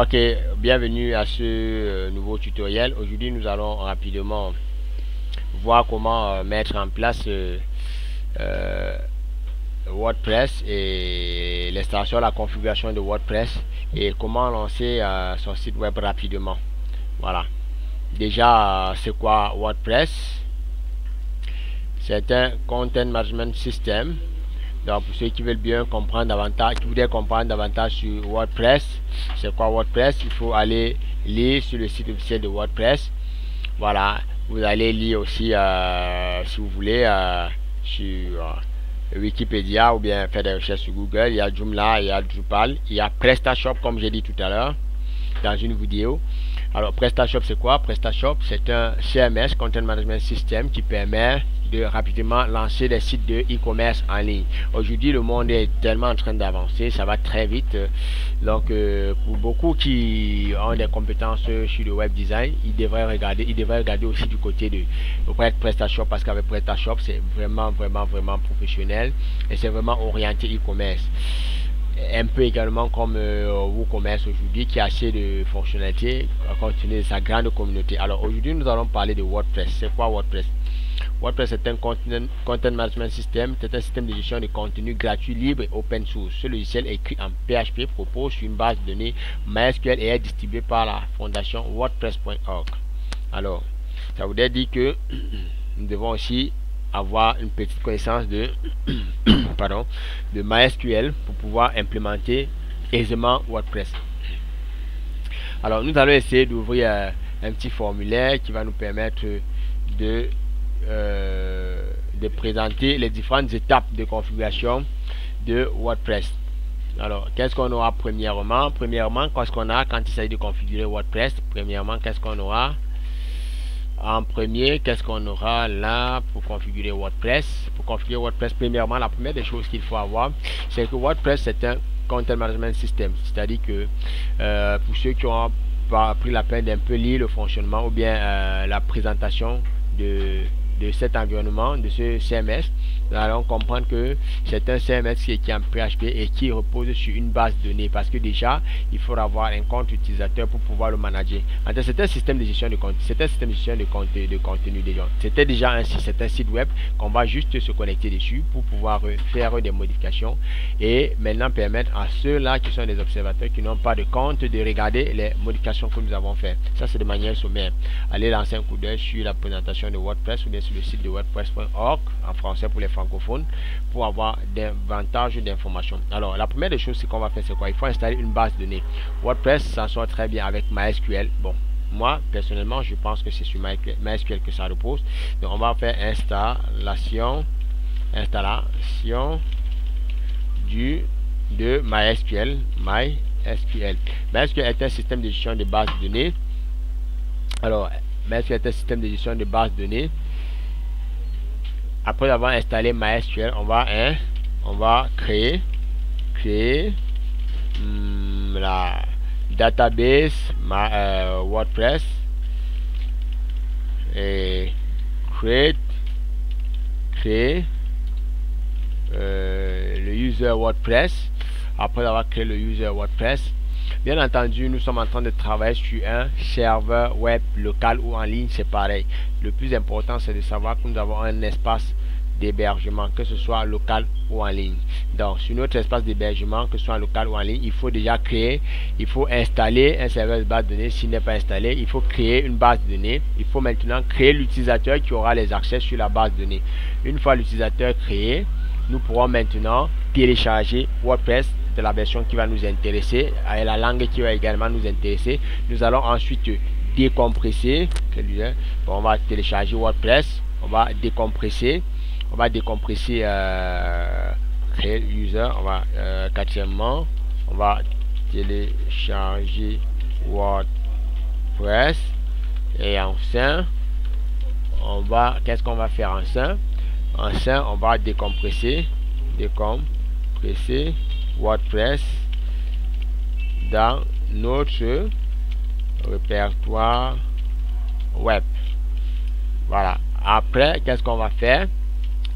Ok, bienvenue à ce nouveau tutoriel. Aujourd'hui, nous allons rapidement voir comment mettre en place euh, WordPress et l'installation, la configuration de WordPress et comment lancer son site web rapidement. Voilà. Déjà, c'est quoi WordPress? C'est un Content Management System. Donc, pour ceux qui veulent bien comprendre davantage, qui voudraient comprendre davantage sur WordPress, c'est quoi WordPress? Il faut aller lire sur le site officiel de WordPress. Voilà, vous allez lire aussi, si vous voulez, sur Wikipédia ou bien faire des recherches sur Google. Il y a Joomla, il y a Drupal, il y a PrestaShop, comme j'ai dit tout à l'heure dans une vidéo. Alors, PrestaShop, c'est quoi? PrestaShop, c'est un CMS, Content Management System, qui permet de rapidement lancer des sites de e-commerce en ligne. Aujourd'hui, le monde est tellement en train d'avancer, ça va très vite. Donc, pour beaucoup qui ont des compétences sur le web design, ils devraient regarder aussi du côté de PrestaShop, parce qu'avec PrestaShop, c'est vraiment professionnel et c'est vraiment orienté e-commerce. Un peu également comme WooCommerce aujourd'hui, qui a assez de fonctionnalités à continuer de sa grande communauté. Alors aujourd'hui, nous allons parler de WordPress. C'est quoi WordPress? WordPress est un content management system, c'est un système de gestion de contenu gratuit, libre et open source. Ce logiciel écrit en PHP propose sur une base de données MySQL et est distribué par la fondation WordPress.org. Alors, ça voudrait dire que nous devons aussi avoir une petite connaissance de pardon, de MySQL pour pouvoir implémenter aisément WordPress. Alors, nous allons essayer d'ouvrir un petit formulaire qui va nous permettre de présenter les différentes étapes de configuration de WordPress. Alors, qu'est-ce qu'on aura premièrement? Qu'est-ce qu'on a quand il s'agit de configurer WordPress? Premièrement, qu'est-ce qu'on aura? En premier, qu'est-ce qu'on aura là pour configurer WordPress? Pour configurer WordPress, premièrement, la première des choses qu'il faut avoir, c'est que WordPress, c'est un Content Management System. C'est-à-dire que pour ceux qui ont pris la peine d'un peu lire le fonctionnement ou bien la présentation de cet environnement, de ce CMS, nous allons comprendre que c'est un CMS qui est en PHP et qui repose sur une base de données, parce que déjà il faut avoir un compte utilisateur pour pouvoir le manager. C'est un système de gestion de contenu, c'était déjà un site web qu'on va juste se connecter dessus pour pouvoir faire des modifications et maintenant permettre à ceux-là qui sont des observateurs qui n'ont pas de compte de regarder les modifications que nous avons fait. Ça, c'est de manière sommaire. Allez lancer un coup d'œil sur la présentation de WordPress ou bien sur le site de WordPress.org en français pour les francophones pour avoir davantage d'informations. Alors, la première des choses qu'on va faire, c'est quoi? Il faut installer une base de données. WordPress s'en sort très bien avec MySQL. Bon, moi, personnellement, je pense que c'est sur MySQL que ça repose. Donc, on va faire installation de MySQL. MySQL est un système de gestion de base de données. Alors, MySQL est un système de gestion de base de données. Après avoir installé MySQL, on va créer la database WordPress et créer le user WordPress. Après avoir créé le user WordPress, bien entendu, nous sommes en train de travailler sur un serveur web local ou en ligne, c'est pareil. Le plus important, c'est de savoir que nous avons un espace d'hébergement, que ce soit local ou en ligne. Donc, sur notre espace d'hébergement, que ce soit local ou en ligne, il faut déjà installer un serveur de base de données. S'il n'est pas installé, il faut créer une base de données. Il faut maintenant créer l'utilisateur qui aura les accès sur la base de données. Une fois l'utilisateur créé, nous pourrons maintenant télécharger WordPress de la version qui va nous intéresser et la langue qui va également nous intéresser. Nous allons ensuite décompresser. On va télécharger WordPress, on va décompresser créer user. Quatrièmement, on va télécharger WordPress et enfin qu'est-ce qu'on va faire enfin on va décompresser WordPress dans notre répertoire web. Voilà. Après, qu'est-ce qu'on va faire?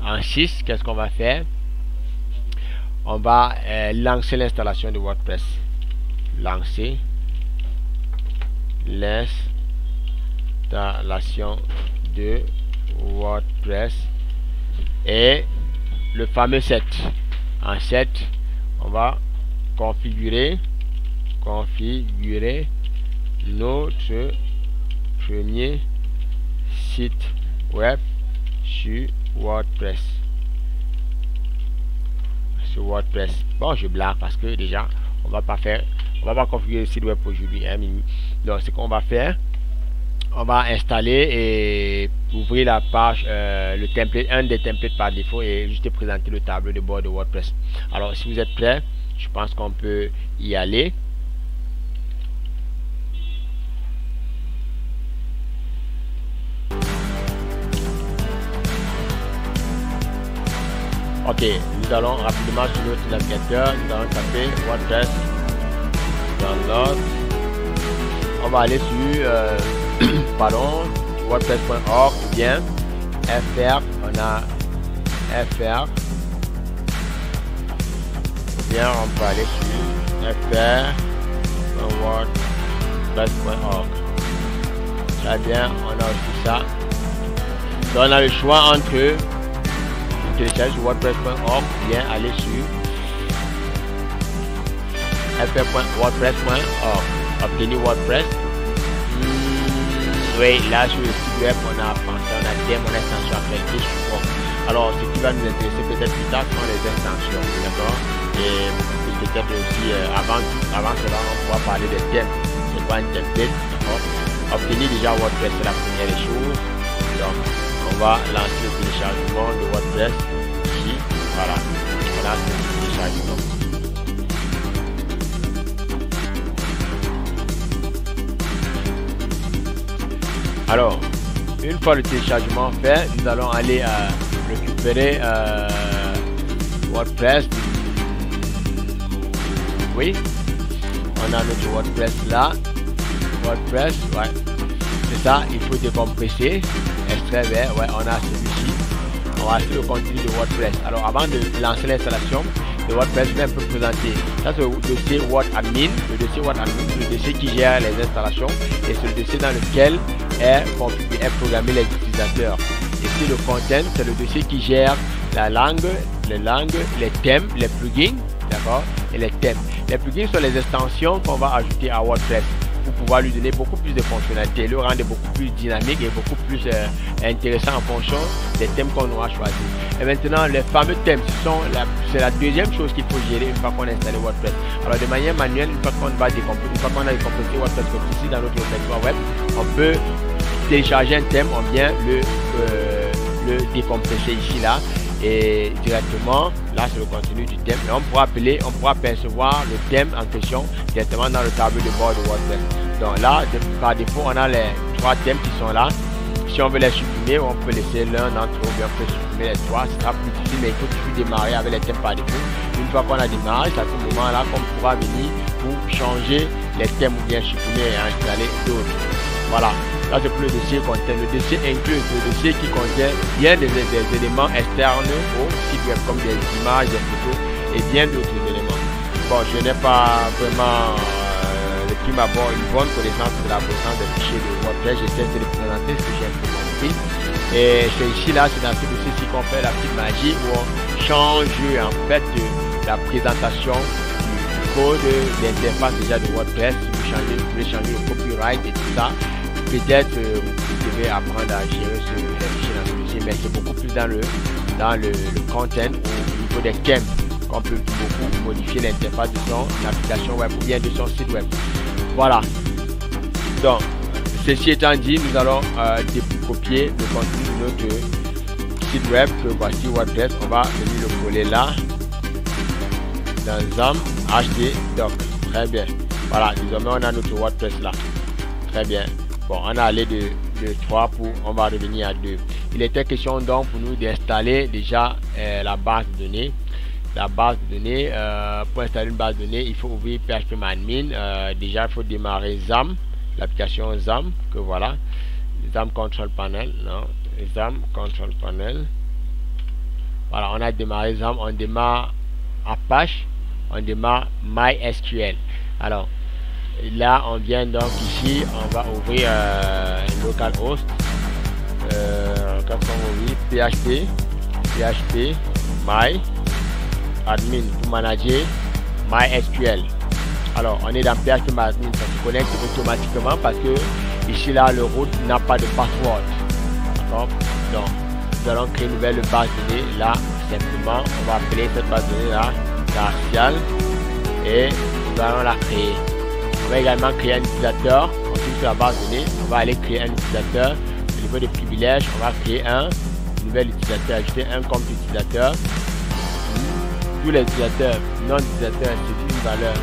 En 6, qu'est-ce qu'on va faire? On va lancer l'installation de WordPress. Lancer l'installation de WordPress et le fameux set. En set, on va configurer notre premier site web sur WordPress. Bon, je blague parce que déjà on va pas configurer le site web aujourd'hui, hein. Donc ce qu'on va faire, on va installer et ouvrir la page, le template, un des templates par défaut, et juste présenter le tableau de bord de WordPress. Alors si vous êtes prêts, je pense qu'on peut y aller. Ok, nous allons rapidement sur notre navigateur, nous allons taper WordPress download. On va aller sur wordpress.org ou bien fr, on a fr, ou bien on peut aller sur fr.wordpress.org. Très bien, on a aussi ça. Donc on a le choix entre télécharger sur wordpress.org ou bien aller sur fr.wordpress.org, obtenir WordPress. Oui, là sur le site web on a pensé, on a thème, on a extension actualité support. Alors ce qui va nous intéresser peut-être plus tard sont les extensions, d'accord, et peut-être aussi avant cela on pourra parler des thèmes. C'est quoi un template, d'accord. Obtenir déjà WordPress, c'est la première des choses. Donc on va lancer le téléchargement de WordPress ici. Voilà, on a le téléchargement. Alors, une fois le téléchargement fait, nous allons aller récupérer WordPress. Oui, on a notre WordPress là. WordPress, ouais, c'est ça, il faut décompresser. Extrait vers, ouais, on a celui-ci. On va sur le contenu de WordPress. Alors avant de lancer l'installation de WordPress, je vais un peu présenter. Ça c'est le dossier WordAdmin, le dossier qui gère les installations, et c'est le dossier dans lequel est programmé les utilisateurs. Et sur le content, c'est le dossier qui gère la langue, les thèmes, les plugins, d'accord, et les thèmes. Les plugins sont les extensions qu'on va ajouter à WordPress pour pouvoir lui donner beaucoup plus de fonctionnalités, le rendre beaucoup plus dynamique et beaucoup plus intéressant en fonction des thèmes qu'on aura choisi. Et maintenant, les fameux thèmes, c'est la deuxième chose qu'il faut gérer une fois qu'on a installé WordPress. Alors de manière manuelle, une fois qu'on a décompressé WordPress comme ici dans notre répertoire web, on peut télécharger un thème, on vient le décompresser ici là, et directement là c'est le contenu du thème, et on pourra percevoir le thème en question directement dans le tableau de bord de WordPress. Donc là par défaut on a les 3 thèmes qui sont là. Si on veut les supprimer, on peut laisser l'un d'entre eux, bien on peut supprimer les 3. Ce sera plus difficile, mais il faut toujours démarrer avec les thèmes par défaut. Une fois qu'on a démarré, c'est à ce moment là qu'on pourra venir pour changer les thèmes ou bien supprimer et installer d'autres. Voilà. Là, c'est pour le dossier content. Le dossier inclut le dossier qui contient bien des éléments externes au site web, comme des images, des photos et bien d'autres éléments. Bon, je n'ai pas vraiment le prime abord une bonne connaissance de la puissance des fichiers de WordPress. J'essaie de présenter ce que j'ai un peu compris. Et c'est ici, là, c'est dans ce dossier-ci qu'on fait la petite magie où on change en fait la présentation du code, l'interface déjà de WordPress. Si vous voulez changer le copyright et tout ça. Peut-être vous devez apprendre à gérer ce fichier dans ce dossier, mais c'est beaucoup plus dans le content ou au niveau des thèmes qu'on peut beaucoup modifier l'interface de son application web ou bien de son site web. Voilà. Donc, ceci étant dit, nous allons copier le contenu de notre site web. Que voici WordPress. On va venir le coller là dans ZAM htdoc. Très bien. Voilà. Désormais, on a notre WordPress là. Très bien. Bon, on a allé de 3 on va revenir à 2. Il était question donc pour nous d'installer déjà la base de données. La base de données, pour installer une base de données, il faut ouvrir phpMadmin. Déjà, il faut démarrer ZAM, l'application ZAM, que voilà. ZAM Control Panel, non, ZAM Control Panel. Voilà, on a démarré ZAM, on démarre Apache, on démarre MySQL. Alors, là on vient donc ici, on va ouvrir localhost 408 php my admin pour manager MySQL. Alors on est dans PHP admin, ça se connecte automatiquement parce que ici là le route n'a pas de password. D'accord. Donc nous allons créer une nouvelle base de données. Là simplement on va appeler cette base de données là Garcial et nous allons la créer. On va également créer un utilisateur. On clique sur la base de données, on va aller créer un utilisateur. Au niveau des privilèges, on va créer un nouvel utilisateur, ajouter un compte utilisateur. Tous les utilisateurs, non utilisateurs, c'est une valeur.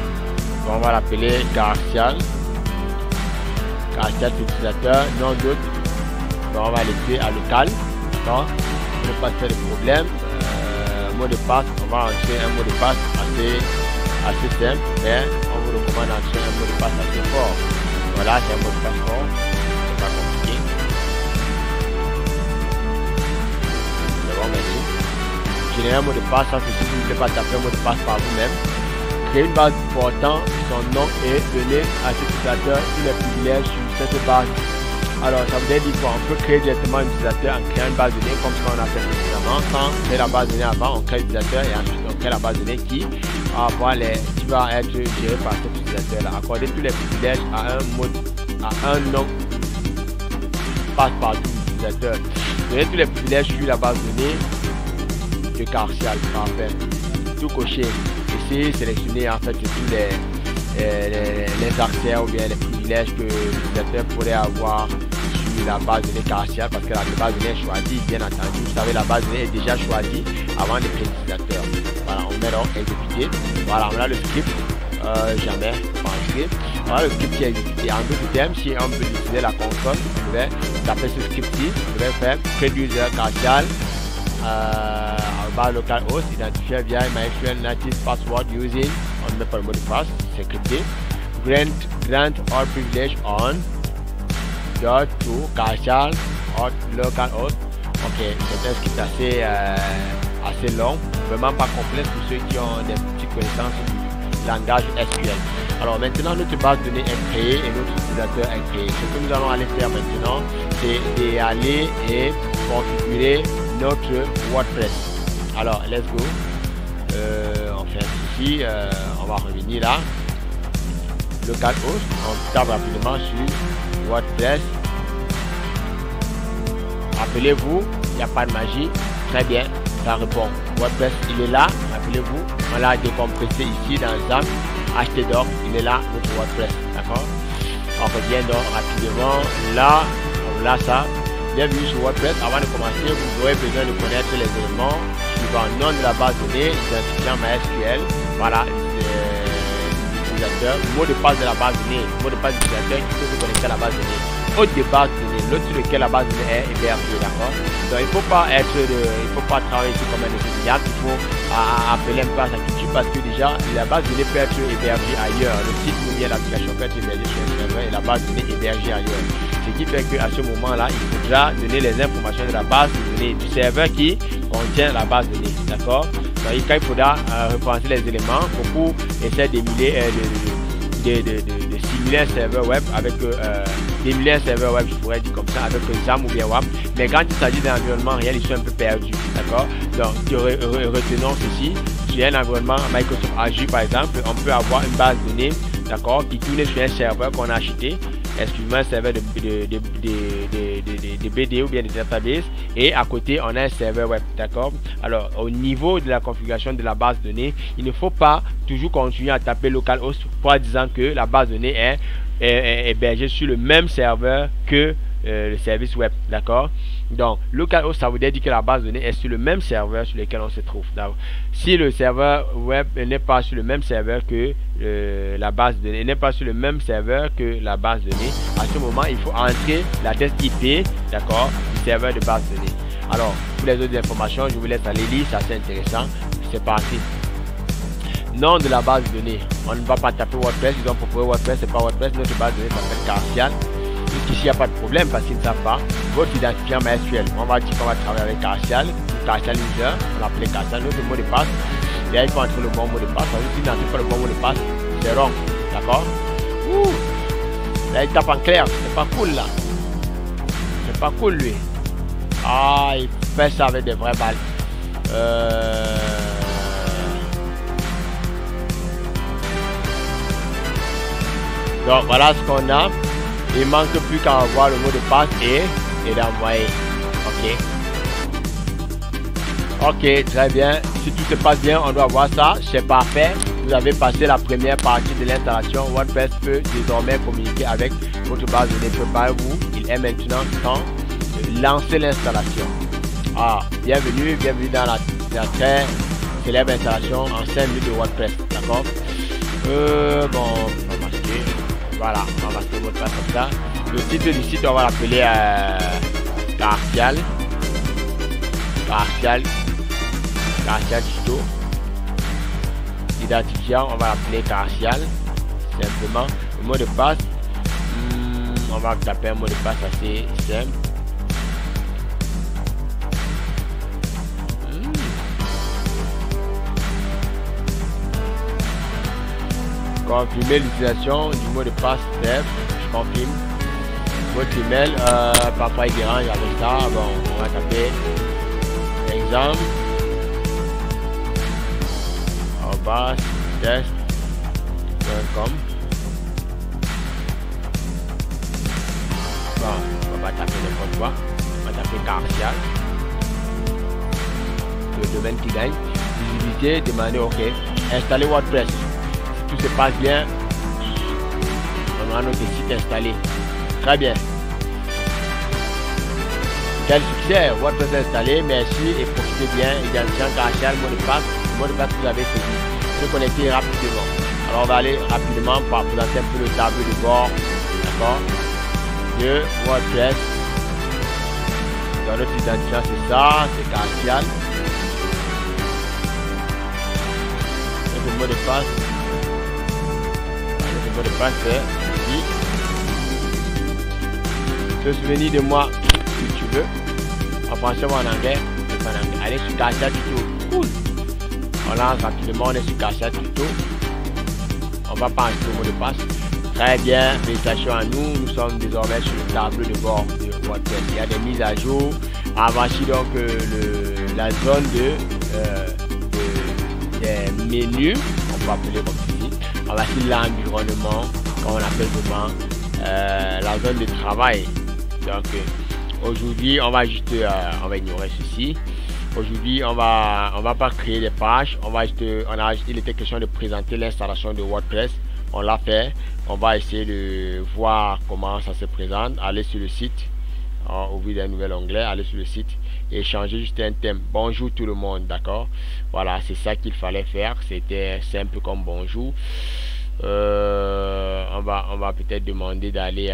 On va l'appeler Garcial. Garcial utilisateur, non d'autre. On va laisser à local. D'accord. On ne pas faire de problème. Mot de passe, on va entrer un mot de passe assez simple, mais on vous recommande d'entrer un mot de passe assez fort. Voilà, c'est un mot de passe fort, c'est pas compliqué. C'est bon, merci. Générer un mot de passe, ça c'est si vous ne voulez pas taper un mot de passe par vous-même. Créer une base portant son nom et donner à cet utilisateur tous les privilèges sur cette base. Alors, ça veut dire qu'on peut créer directement un utilisateur en créant une base de données comme ce qu'on a fait précédemment. Quand on crée la base de données avant, on crée l'utilisateur et ensuite on crée la base de données qui va être gérée par cet utilisateur-là. Accorder tous les privilèges à un nom passe-partout utilisateur. Donner tous les privilèges sur la base de données de Garcial. Parfait. Tout cocher. Ici, sélectionner en fait tous les accès ou bien les privilèges que l'utilisateur pourrait avoir sur la base de données Garcial parce que la base de données est choisie, bien entendu. Vous savez, la base de données est déjà choisie avant de créer l'utilisateur. Voilà, on met donc exécuter. Voilà, on a le script. Jamais pas un script. Voilà le script qui est exécuté. En d'autres termes, si on veut utiliser la console, je vais taper ce script-ci. Je vais faire create user Garcial. Localhost identifier via MySQL native password using, on met pas le mot de passe, c'est crypté. Grant all privilege on dot to Garcial or localhost. Ok, c'est un script assez long, vraiment pas complexe pour ceux qui ont des petites connaissances du langage SQL. Alors maintenant notre base de données est créée et notre utilisateur est créé. Ce que nous allons aller faire maintenant, c'est d'aller et configurer notre WordPress. Alors, let's go. On fait ici, on va revenir là. Localhost, on tape rapidement sur WordPress. Rappelez-vous, il n'y a pas de magie. Très bien, ça répond. WordPress, il est là. Rappelez-vous, on l'a décompressé ici dans ZAMP. htdoc, il est là, notre WordPress. D'accord. On revient donc rapidement là. Là, ça. Bienvenue sur WordPress. Avant de commencer, vous aurez besoin de connaître les éléments suivants. Nom de la base de données, identifiant MySQL. Voilà, l'utilisateur. Mot de passe de la base de données. Mot de passe de l'utilisateur qui peut se connecter à la base de données. Autre de base de données. L'autre sur lequel la base de données est hébergée. D'accord. Donc il ne faut pas travailler ici comme un étudiant. Il faut appeler un peu à sa culture parce que déjà la base de données peut être hébergée ailleurs. Le site ou bien l'application peut être hébergée sur un serveur et la base de données hébergée ailleurs. Ce qui fait qu'à ce moment-là, il faudra donner les informations de la base de données du serveur qui contient la base de données. D'accord. Donc il faudra repenser les éléments pour essayer d'émuler de simuler un serveur web avec d'émuler un serveur web, je pourrais dire comme ça, avec XAMPP ou bien WAMP. Mais quand il s'agit d'un environnement réel, ils sont un peu perdus. D'accord. Donc retenons ceci. Sur un environnement Microsoft Azure par exemple, on peut avoir une base de données, d'accord, qui tourne sur un serveur qu'on a acheté. Excuse-moi, un serveur de BD ou bien de database, et à côté on a un serveur web. D'accord. Alors au niveau de la configuration de la base de données, il ne faut pas toujours continuer à taper localhost pour disant que la base de données est hébergée sur le même serveur que le service web. D'accord. Donc localhost, ça veut dire que la base de données est sur le même serveur sur lequel on se trouve. Si le serveur web n'est pas sur le même serveur que la base de données, n'est pas sur le même serveur que la base de données, à ce moment il faut entrer l'adresse IP, d'accord, du serveur de base de données. Alors pour les autres informations, je vous laisse aller lire, c'est assez intéressant. C'est parti. Nom de la base de données, on ne va pas taper WordPress, ils ont proposé WordPress, c'est pas WordPress, notre base de données s'appelle Garcial. Jusqu'ici, il n'y a pas de problème parce qu'ils ne savent pas. Votre identifiant MySQL, on va dire qu'on va travailler avec Garcial user, on l'appelait Garcial, notre mot de passe. Et là, il faut entrer le bon mot de passe. Si vous n'entrez pas le bon mot de passe, c'est wrong. D'accord. Ouh. Là, il tape en clair. C'est pas cool, là. C'est pas cool, lui. Ah, il fait ça avec des vraies balles. Donc, voilà ce qu'on a. Il manque plus qu'à avoir le mot de passe et d'envoyer. Ok. Ok, très bien. Si tout se passe bien, on doit voir ça. C'est parfait. Vous avez passé la première partie de l'installation. WordPress peut désormais communiquer avec votre base de données. Préparez-vous. Il est maintenant temps de lancer l'installation. Ah, bienvenue dans la très célèbre installation en 5 minutes de WordPress. D'accord. Bon, on va masquer. Voilà, on va masquer le mot de passe comme ça. Le titre du site, on va l'appeler Partial tuto. Identifiant, on va l'appeler Partial. Simplement. Le mot de passe, on va taper un mot de passe assez simple. Confirmer l'utilisation du mot de passe step. Je confirme. Votre email, parfois il dérange avec ça. Bon, on va taper exemple test.com. Bon, on va taper n'importe quoi. On va taper Partial. Le domaine qui gagne. Visibilité, demander OK. Installer WordPress. Si tout se passe bien, on aura notre site installé. Très bien. Quel succès, WordPress installé, merci et profitez bien. Identifiant Partial, mot de passe que vous avez saisi. Se connecter rapidement. Alors on va aller rapidement pour présenter un peu le tableau de bord, d'accord, de WordPress. Dans notre identifiant, c'est ça, c'est Partial. Et le mot de passe. Le mot de passe c'est ici. Te souvenir de moi si tu veux. En français ou en anglais. Allez sur Partial tuto. Cool. On lance rapidement, on est sur Partial tuto. On va pas entrer le mot de passe. Très bien, félicitations à nous. Nous sommes désormais sur le tableau de bord de WordPress. Il y a des mises à jour. Voici donc la zone des menus. On va appeler comme ceci. Voici l'environnement, comme on appelle comment, la zone de travail. Donc aujourd'hui, on va juste, on va ignorer ceci. Aujourd'hui, on va pas créer des pages. Il était question de présenter l'installation de WordPress. On l'a fait. On va essayer de voir comment ça se présente. Allez sur le site, ouvrir un nouvel onglet, aller sur le site et changer juste un thème. Bonjour tout le monde, d'accord. Voilà, c'est ça qu'il fallait faire. C'était simple comme bonjour. On va peut-être demander d'aller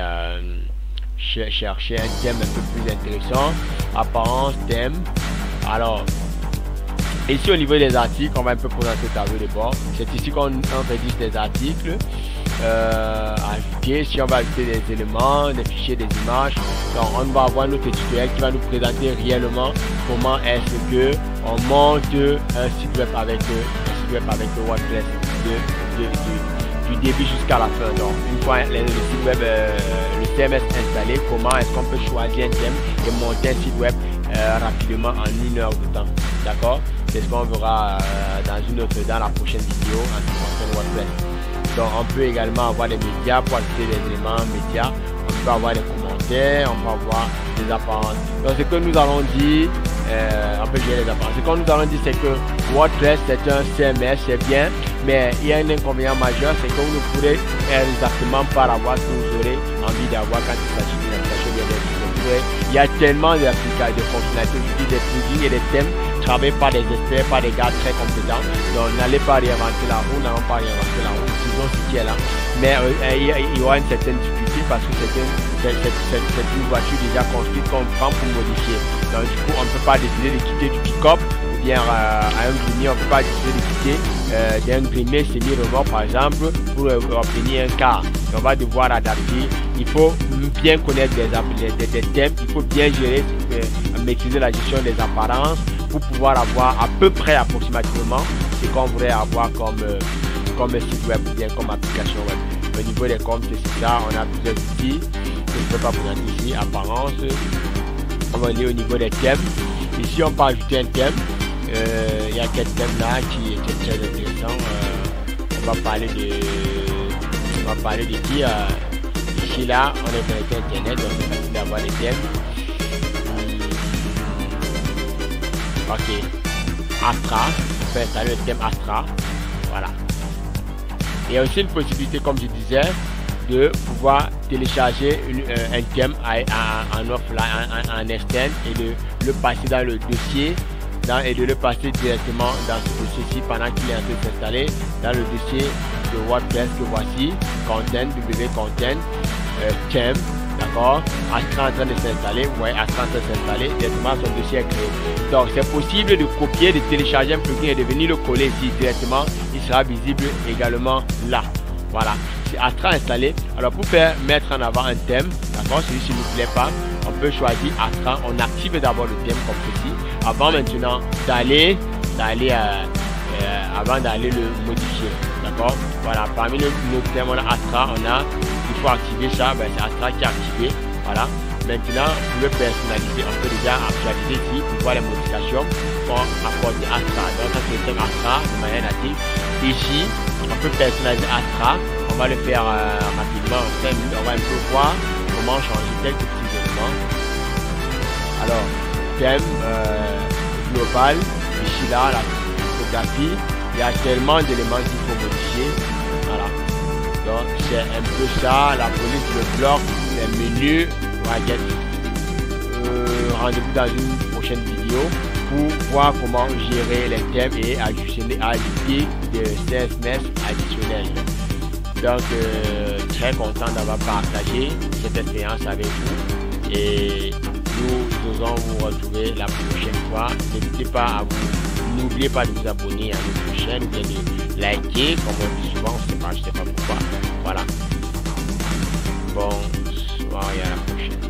chercher un thème un peu plus intéressant. Apparence, thème. Alors, ici au niveau des articles, on va un peu présenter le tableau de bord. C'est ici qu'on rédige des articles. Ajouter, si on va ajouter des éléments, des fichiers, des images, donc on va avoir notre tutoriel qui va nous présenter réellement comment est-ce que on monte un site web avec le WordPress du début jusqu'à la fin. Donc une fois le site web, le CMS installé, comment est-ce qu'on peut choisir un thème et monter un site web rapidement en 1 heure de temps. D'accord, c'est ce qu'on verra dans la prochaine vidéo en ce qui concerne WordPress. Donc on peut également avoir des médias pour ajouter des éléments médias. On peut avoir des commentaires, on peut avoir des apparences. Donc ce que nous allons dire, on peut gérer les apparences. Ce que nous allons dire, c'est que WordPress c'est un CMS, c'est bien, mais il y a un inconvénient majeur, c'est que vous ne pourrez exactement pas avoir ce que vous aurez envie d'avoir quand il s'agit d'une application bien définie. Il y a tellement d'applications, de fonctionnalités, des plugins et des thèmes travaillés par des experts, par des gars très compétents. Donc n'allez pas réinventer la roue, n'allons pas réinventer la roue, disons ce qui est là. Mais il y aura une certaine difficulté parce que c'est une voiture déjà construite qu'on prend pour modifier. Donc du coup, on ne peut pas décider de quitter du pick-up ou bien à un grimier, on ne peut pas décider de quitter d'un grimier semi-remorque par exemple pour obtenir un car. On va devoir adapter. Il faut bien connaître des thèmes, il faut bien gérer, maîtriser la gestion des apparences pour pouvoir avoir à peu près approximativement ce qu'on voudrait avoir comme site web ou bien comme application web. Au niveau des comptes, c'est ça. On a plusieurs outils que je ne peux pas vous présenter ici. Apparence. On va aller au niveau des thèmes. Ici, on peut ajouter un thème. Il y a quelques thèmes là qui étaient très intéressants. On va parler de qui ici là, on est connecté à Internet, donc c'est facile d'avoir les thèmes. Ok. Astra, on peut installer le thème Astra. Voilà. Il y a aussi une possibilité, comme je disais, de pouvoir télécharger un thème en offline, en externe, et de le passer dans le dossier et de le passer directement dans ce dossier-ci pendant qu'il est en train de s'installer dans le dossier de WordPress que voici, content, wcontent, thème, d'accord. Astra en train de s'installer, vous voyez Astra en train de s'installer, directement son dossier est créé. Donc c'est possible de copier, de télécharger un plugin et de venir le coller ici directement, il sera visible également là. Voilà, c'est Astra installé. Alors pour mettre en avant un thème, d'accord, celui-ci ne vous plaît pas, on peut choisir Astra, on active d'abord le thème comme ceci, avant maintenant d'aller le modifier, d'accord. Voilà, parmi nos thèmes, on a Astra, il faut activer ça, c'est Astra qui est activé, voilà. Maintenant, pour le personnaliser, on peut déjà actualiser ici pour voir les modifications pour apporter Astra. Donc ça c'est le thème Astra de manière native. Ici, on peut personnaliser Astra, on va le faire rapidement en 5 minutes, on va un peu voir comment changer quelques petits éléments. Alors, thème global, ici là, la photographie, il y a tellement d'éléments qu'il faut modifier. Voilà. Donc c'est un peu ça, la police, le bloc, les menus, widget. Rendez-vous dans une prochaine vidéo pour voir comment gérer les thèmes et ajouter des CSS additionnels. Donc très content d'avoir partagé cette expérience avec vous et nous osons vous retrouver la prochaine fois. N'hésitez pas à n'oubliez pas de vous abonner à notre chaîne ou bien de liker comme on dit souvent, je sais pas pourquoi. Voilà. Bonsoir et à la prochaine.